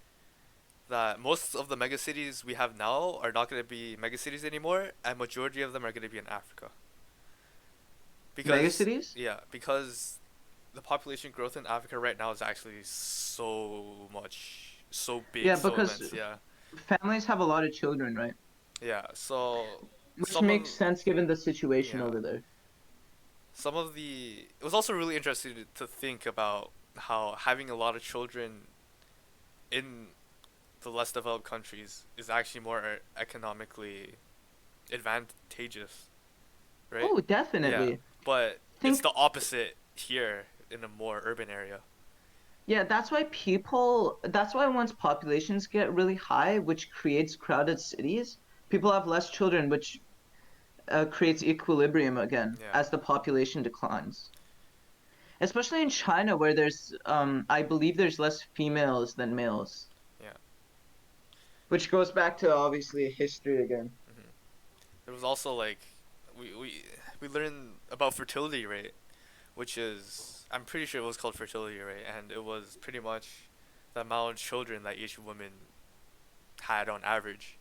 that most of the megacities we have now are not going to be megacities anymore, and majority of them are going to be in Africa. Mega Because cities? yeah, because the population growth in Africa right now is actually so much, so big, Yeah, so because immense. Yeah, families have a lot of children, right? yeah. So Which some of makes sense given the situation yeah, over there. some of the it was also really interesting to think about how having a lot of children in the less developed countries is actually more economically advantageous, right? Oh, Yeah, definitely. but it's Think the opposite here in a more urban area. Yeah, that's why once populations get really high, which creates crowded cities, people have less children, which creates equilibrium again Yeah. as the population declines. especially in China where there's I believe there's less females than males, Yeah. which goes back to obviously history again. Hmm. There was also like we we we learned about fertility rate, which is I'm pretty sure it was called fertility rate, and it was pretty much the amount of children that each woman had on average.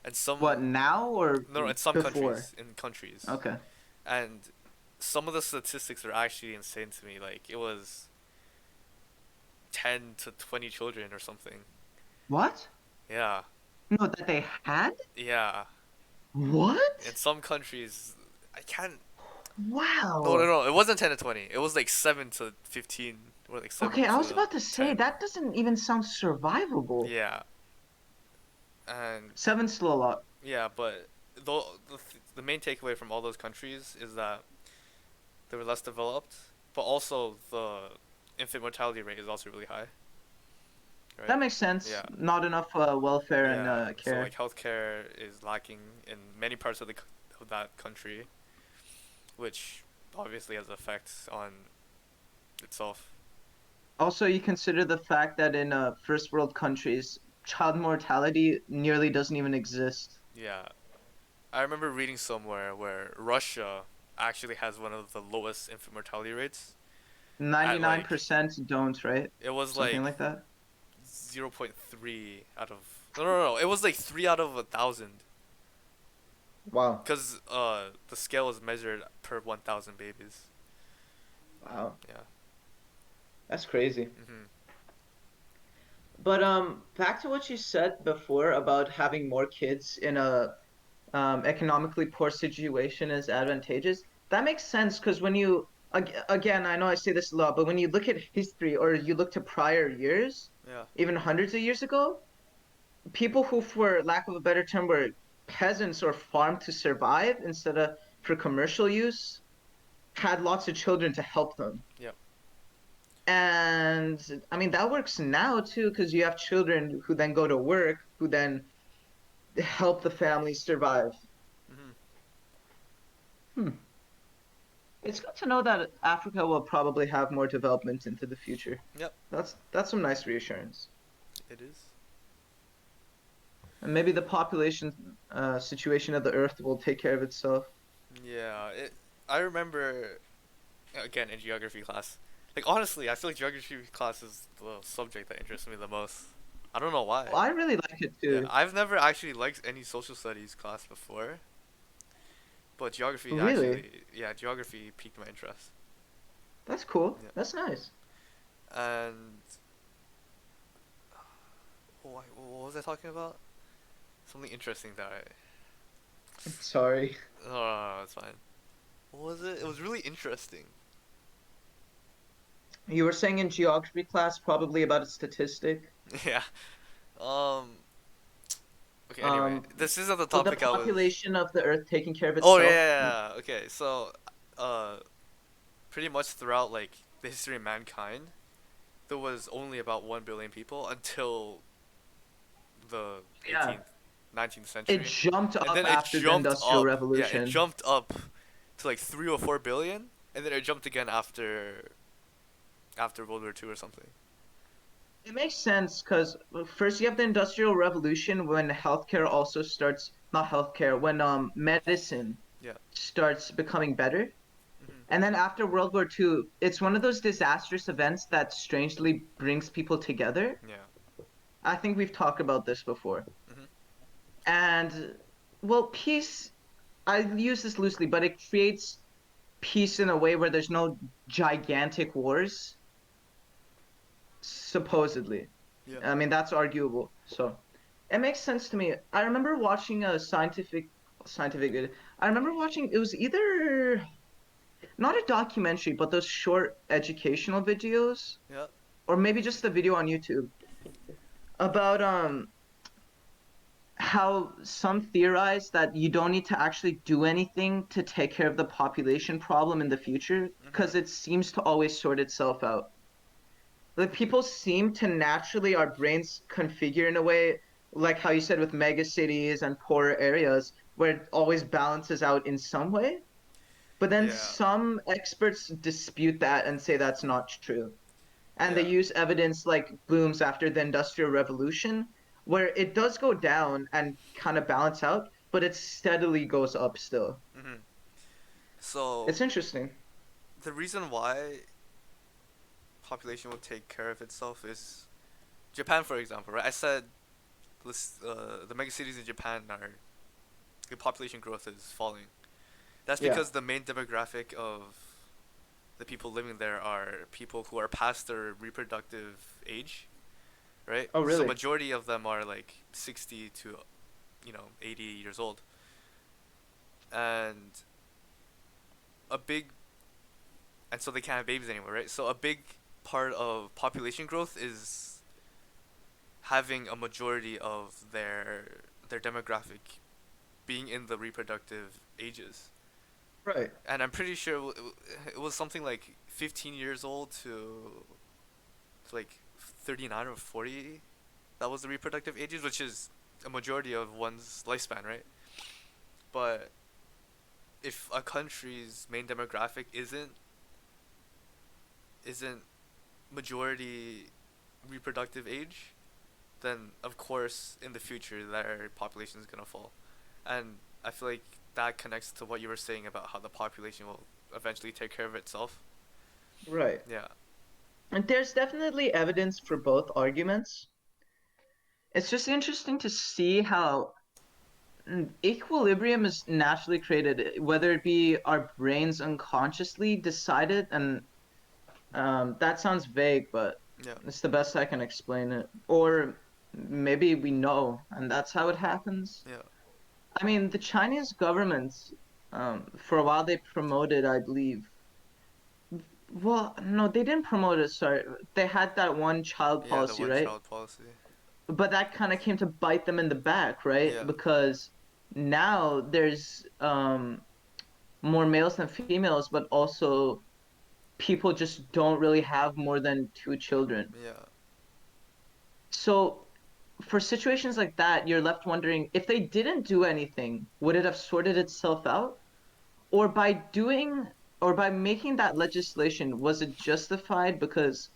And What, now or no, in some before? countries, Okay. and some of the statistics are actually insane to me. Like it was 10 to 20 children or something. What? Yeah, No, that they had? yeah. In What? some countries, I can't. No, no, Wow. no. It wasn't 10 to 20. It was like 7 to 15, or like seven Okay, I was to about to say ten. that doesn't even sound survivable. Yeah, and Seven's still a lot. yeah, but the main takeaway from all those countries is that they were less developed, but also the infant mortality rate is also really high, right? That makes sense. Yeah, Not enough welfare and yeah. So like care. healthcare is lacking in many parts of of that country, which obviously has effects on itself. Also, you consider the fact that in first world countries, child mortality nearly doesn't even exist. Yeah, I remember reading somewhere where Russia actually has one of the lowest infant mortality rates at like 99% don't, right? it was Something like like that. 0.3 out of no, it was like 3 out of 1,000 Wow. because the scale is measured per 1,000 babies. Wow. Yeah. That's crazy. Mhm. But back to what you said before about having more kids in a economically poor situation is advantageous. That makes sense because when you again, I know I say this a lot, but when you look at history or you look to prior years, Yeah. even hundreds of years ago, people who, for lack of a better term, were peasants or farmed to survive instead of for commercial use, had lots of children to help them. Yeah. And I mean, that works now too, because you have children who then go to work, who then help the family survive. Mhm. Hmm. It's good to know that Africa will probably have more development into the future. Yep. That's some nice reassurance. It is. And maybe the population situation of the Earth will take care of itself. Yeah. It. I remember again in geography class. Like honestly, I feel like geography class is the subject that interests me the most. I don't know why. Well, I really like it Yeah, too. I've never actually liked any social studies class before, but geography Really? actually, yeah, geography piqued my interest. That's cool. Yeah, That's nice. and what was I talking about? Something interesting that I. Sorry. No, no, no, no, it's fine. What was it? It was really interesting. You were saying in geography class probably about a statistic. Yeah. Um. Okay. Anyway, Um, this isn't the with the topic I was. population of the Earth taking care of Oh yeah, itself. yeah, yeah. Okay. So, uh, pretty much throughout like the history of mankind, there was only about 1 billion people until the Yeah. 18th, 19th It century, jumped and up then it after the jumped Industrial up. Yeah, it Revolution. jumped up to like 3 or 4 billion, and then it jumped again after World War II or something. It makes sense because first you have the Industrial Revolution when healthcare also starts, not healthcare, when medicine Yeah. starts becoming better. Hmm. And then after World War II, it's one of those disastrous events that strangely brings people together. Yeah. I think we've talked about this before. Hmm. And well, peace, I use this loosely, but it creates peace in a way where there's no gigantic wars, supposedly. Yeah. I mean, that's arguable. So it makes sense to me. I remember watching a scientific video. I remember watching, it was either not a documentary, but those short educational videos, Yeah. or maybe just a video on YouTube about how some theorize that you don't need to actually do anything to take care of the population problem in the future Hmm. because it seems to always sort itself out. Like people seem to naturally, our brains configure in a way, like how you said with mega cities and poorer areas, where it always balances out in some way. But then Yeah. some experts dispute that and say that's not true. And they Yeah. use evidence like booms after the Industrial Revolution, where it does go down and kind of balance out, but it steadily goes up still. Hmm. So It's interesting. the reason why population will take care of itself is Japan, for example, right? I said the megacities in Japan are the population growth is falling. That's Yeah. because the main demographic of the people living there are people who are past their reproductive age, right? Oh, So really? majority of them are like 60 to 80 years old, and a big and so they can't have babies anymore, right? So a big part of population growth is having a majority of their demographic being in the reproductive ages. Right. And I'm pretty sure it was something like 15 years old to like 39 or 40. That was the reproductive ages, which is a majority of one's lifespan, right? But if a country's main demographic isn't majority reproductive age, then of course in the future their population is gonna fall, and I feel like that connects to what you were saying about how the population will eventually take care of itself. Right. Yeah, And there's definitely evidence for both arguments. It's just interesting to see how equilibrium is naturally created, whether it be our brains unconsciously decided, and that sounds vague, but yeah, it's the best I can explain it. Or maybe we know, and that's how it happens. yeah, I mean, the Chinese government, for a while they promoted, I believe. Well, no, they didn't promote it. Sorry, they had that one child yeah. The policy, one right? child policy. But that kind of came to bite them in the back, right? Yeah, Because now there's more males than females, but also people just don't really have more than two children. yeah, So for situations like that, you're left wondering if they didn't do anything, would it have sorted itself out? Or by doing or by making that legislation, was it justified because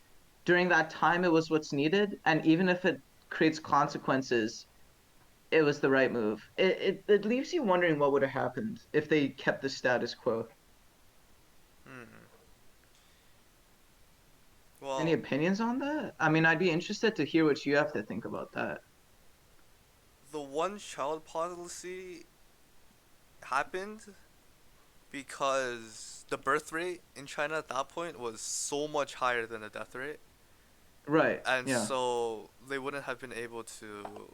during that time it was what's needed? And even if it creates consequences, it was the right move. It leaves you wondering what would have happened if they kept the status quo. hmm. Any Well, opinions on that? I mean, I'd be interested to hear what you have to think about that. the one child policy happened because the birth rate in China at that point was so much higher than the death rate, Right. and Yeah. so they wouldn't have been able to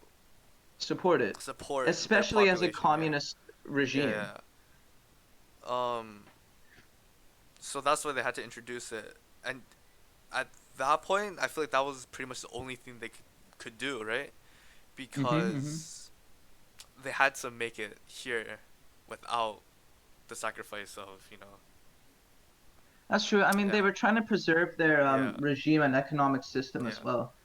Support it. support their Especially as a population. Yeah, communist regime. yeah, yeah. So that's why they had to introduce it, and at that point, I feel like that was pretty much the only thing they could do, right? Mm-hmm. Because they had to make it here without the sacrifice of That's true. I mean, they yeah, were trying to preserve their yeah, regime and economic system as yeah, well.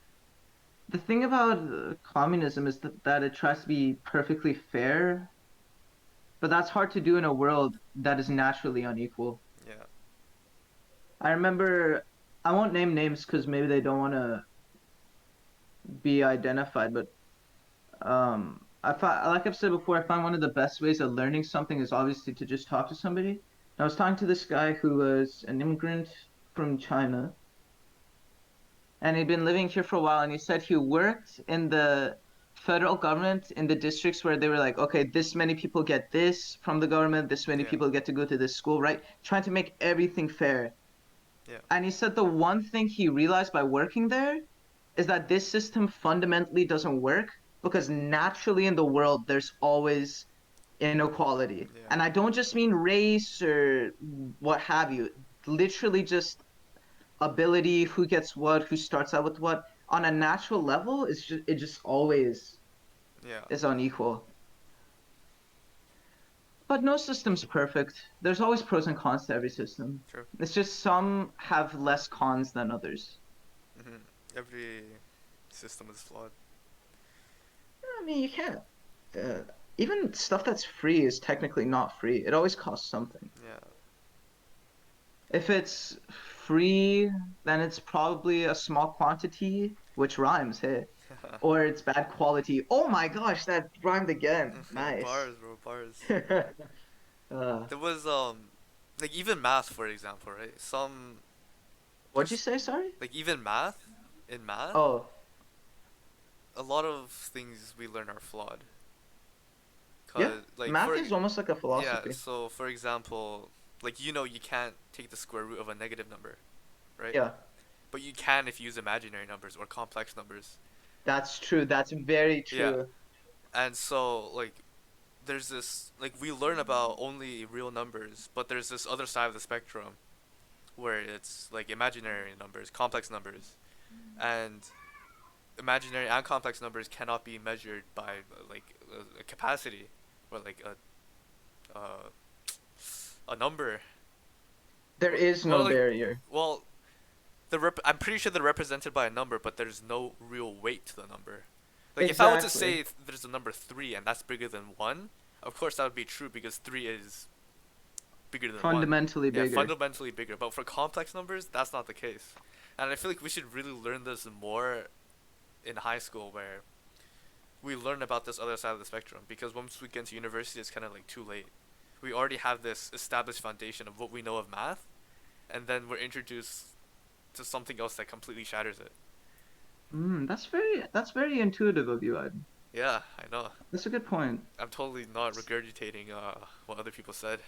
The thing about communism is that it tries to be perfectly fair, but that's hard to do in a world that is naturally unequal. yeah, I remember, I won't name names because maybe they don't want to be identified, but like I've said before, I find one of the best ways of learning something is obviously to just talk to somebody. And I was talking to this guy who was an immigrant from China, and he'd been living here for a while, and he said he worked in the federal government in the districts where they were like, okay, this many people get this from the government, this many yeah, people get to go to this school, right? Trying to make everything fair. yeah, And he said the one thing he realized by working there is that this system fundamentally doesn't work because naturally in the world there's always inequality. yeah, And I don't just mean race or what have you, literally just ability, who gets what, who starts out with what. On a natural level, it just always yeah. is unequal. But no system's perfect. There's always pros and cons to every system. True. It's just some have less cons than others. Hmm. Every system is flawed. I mean, you can't. Uh, Even stuff that's free is technically not free. It always costs something. Yeah. If it's free, then it's probably a small quantity, which rhymes, hey. Or it's bad quality. Oh my gosh, that rhymed again. Nice. Bars, bro, bars. uh, There was like even math, for example, right? Some what'd you there's say, sorry? like even math in math, Oh, a lot of things we learn are flawed. yeah. Cause like Math for is almost like a yeah, philosophy. so for example, like you can't take the square root of a negative number, right? Yeah, But you can if you use imaginary numbers or complex numbers. that's true. That's very Yeah. true. And so like there's this like we learn about only real numbers, but there's this other side of the spectrum where it's like imaginary numbers, complex numbers, and imaginary and complex numbers cannot be measured by like a capacity or like a number There is or no like barrier. well I'm pretty sure they're represented by a number, but there's no real weight to the number. Like if I were to Exactly. say there's a number 3 and that's bigger than 1, of course that would be true because 3 is bigger than 1. Fundamentally Yeah, bigger. fundamentally bigger. But for complex numbers, that's not the case. And I feel like we should really learn this more in high school where we learn about this other side of the spectrum because once we get into university it's kind of like too late. We already have this established foundation of what we know of math, and then we're introduced to something else that completely shatters it. That's very intuitive of you, Ivan. Yeah, I know. That's a good point. I'm totally not regurgitating what other people said.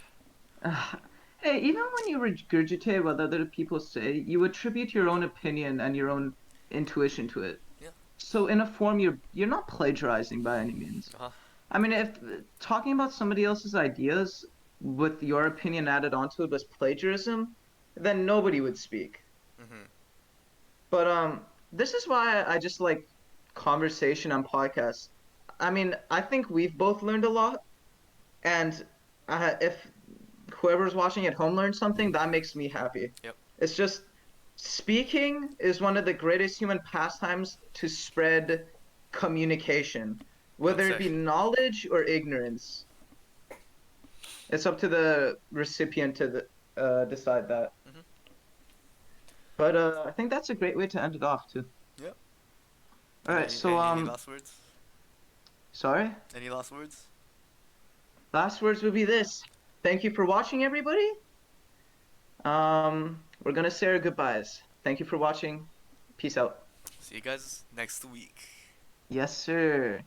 Uh, Hey, even when you regurgitate what other people say, you attribute your own opinion and your own intuition to it. Yeah. So in a form, you're not plagiarizing by any means. Uh huh. I mean, if talking about somebody else's ideas with your opinion added onto it was plagiarism, then nobody would speak. Mhm. But this is why I just like conversation on podcasts. I mean, I think we've both learned a lot, and if whoever's watching at home learns something, that makes me happy. Yep. It's just speaking is one of the greatest human pastimes to spread communication, I would whether it say. be knowledge or ignorance. It's up to the recipient to decide that. Mhm. But I think that's a great way to end it off too. Yep. All right, so Any last words? sorry. Any last words? Last words would be this. Thank you for watching, everybody. We're gonna say our goodbyes. Thank you for watching. Peace out. See you guys next week. Yes, sir.